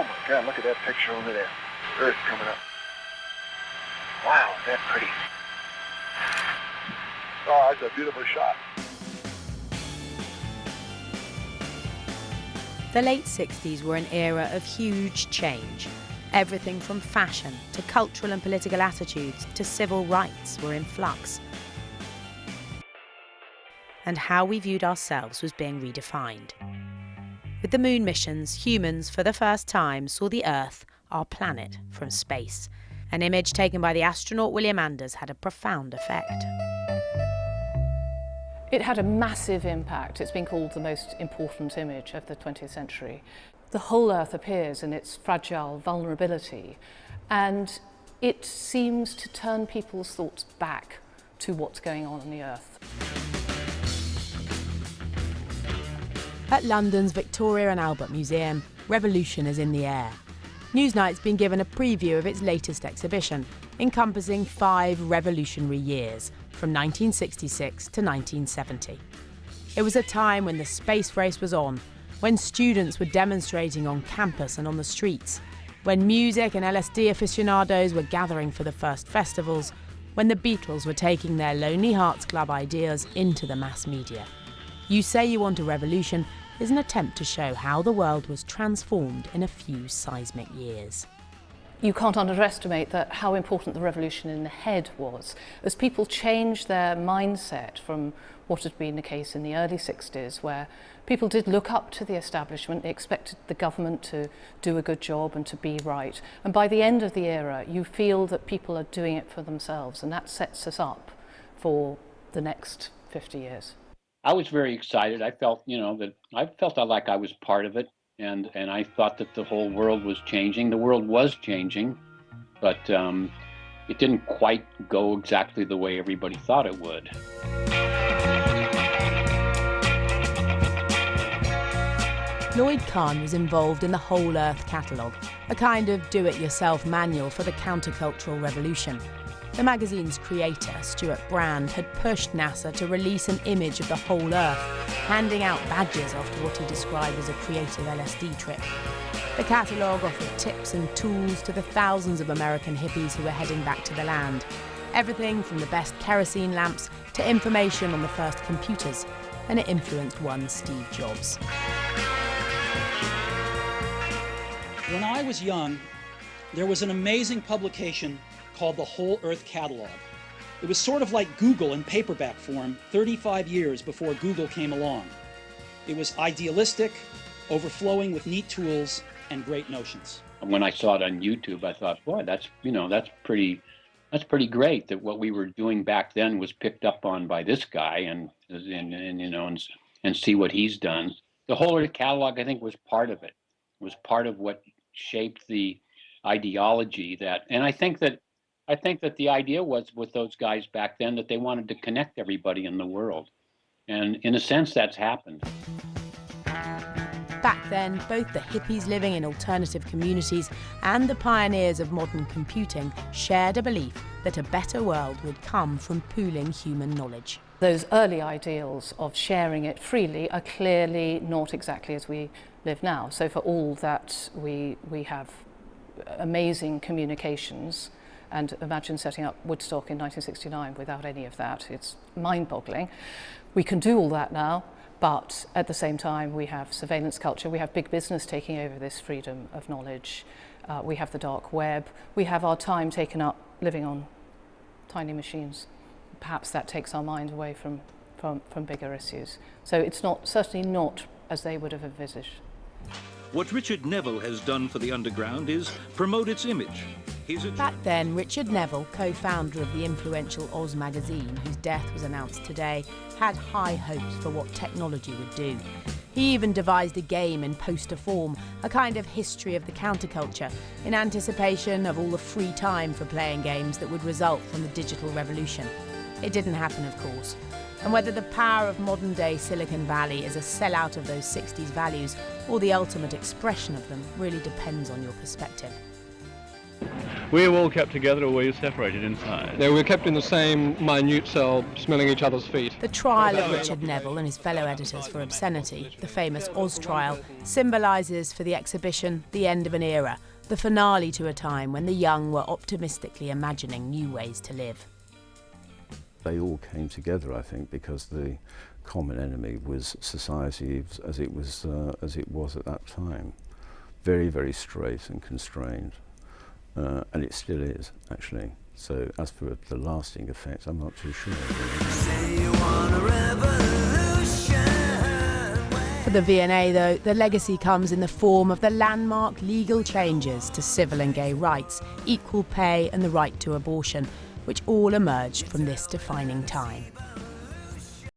my God, look at that picture over there. Earth coming up. Wow, is that pretty. Oh, that's a beautiful shot. The late 60s were an era of huge change. Everything from fashion to cultural and political attitudes to civil rights were in flux. And how we viewed ourselves was being redefined. With the moon missions, humans, for the first time, saw the Earth, our planet, from space. An image taken by the astronaut William Anders had a profound effect. It had a massive impact. It's been called the most important image of the 20th century. The whole Earth appears in its fragile vulnerability, and it seems to turn people's thoughts back to what's going on the Earth. At London's Victoria and Albert Museum, revolution is in the air. Newsnight's been given a preview of its latest exhibition, encompassing 5 revolutionary years, from 1966 to 1970. It was a time when the space race was on, when students were demonstrating on campus and on the streets, when music and LSD aficionados were gathering for the first festivals, when the Beatles were taking their Lonely Hearts Club ideas into the mass media. You Say You Want a Revolution is an attempt to show how the world was transformed in a few seismic years. You can't underestimate how important the revolution in the head was. As people changed their mindset from what had been the case in the early 60s, where people did look up to the establishment, they expected the government to do a good job and to be right. And by the end of the era, you feel that people are doing it for themselves, and that sets us up for the next 50 years. I was very excited. I felt, like I was part of it. And I thought that the whole world was changing. The world was changing, but it didn't quite go exactly the way everybody thought it would. Lloyd was involved in the Whole Earth catalogue, a kind of do-it-yourself manual for the countercultural revolution. The magazine's creator, Stuart Brand, had pushed NASA to release an image of the whole Earth, handing out badges after what he described as a creative LSD trip. The catalogue offered tips and tools to the thousands of American hippies who were heading back to the land. Everything from the best kerosene lamps to information on the first computers, and it influenced one Steve Jobs. When I was young, there was an amazing publication called the Whole Earth Catalog. It was sort of like Google in paperback form 35 years before Google came along. It was idealistic, overflowing with neat tools and great notions. When I saw it on YouTube, I thought, boy, that's pretty great that what we were doing back then was picked up on by this guy and see what he's done. The Whole Earth Catalog, I think, was part of it. It was part of what shaped the ideology and I think that the idea was with those guys back then that they wanted to connect everybody in the world. And in a sense, that's happened. Back then, both the hippies living in alternative communities and the pioneers of modern computing shared a belief that a better world would come from pooling human knowledge. Those early ideals of sharing it freely are clearly not exactly as we live now. So for all that we have amazing communications, and imagine setting up Woodstock in 1969 without any of that. It's mind-boggling. We can do all that now, but at the same time we have surveillance culture, we have big business taking over this freedom of knowledge, we have the dark web, we have our time taken up living on tiny machines. Perhaps that takes our mind away from bigger issues. So it's certainly not as they would have envisaged. What Richard Neville has done for the underground is promote its image. Back then, Richard Neville, co-founder of the influential Oz magazine, whose death was announced today, had high hopes for what technology would do. He even devised a game in poster form, a kind of history of the counterculture, in anticipation of all the free time for playing games that would result from the digital revolution. It didn't happen, of course. And whether the power of modern-day Silicon Valley is a sellout of those 60s values or the ultimate expression of them really depends on your perspective. Were you all kept together or were you separated inside? They were kept in the same minute cell, smelling each other's feet. The trial of Richard Neville and his fellow editors for obscenity, the famous Oz trial, symbolises for the exhibition the end of an era, the finale to a time when the young were optimistically imagining new ways to live. They all came together, I think, because the common enemy was society as it was at that time. Very, very straight and constrained. And it still is, actually. So as for the lasting effects, I'm not too sure. For the V&A, though, the legacy comes in the form of the landmark legal changes to civil and gay rights, equal pay and the right to abortion, which all emerged from this defining time.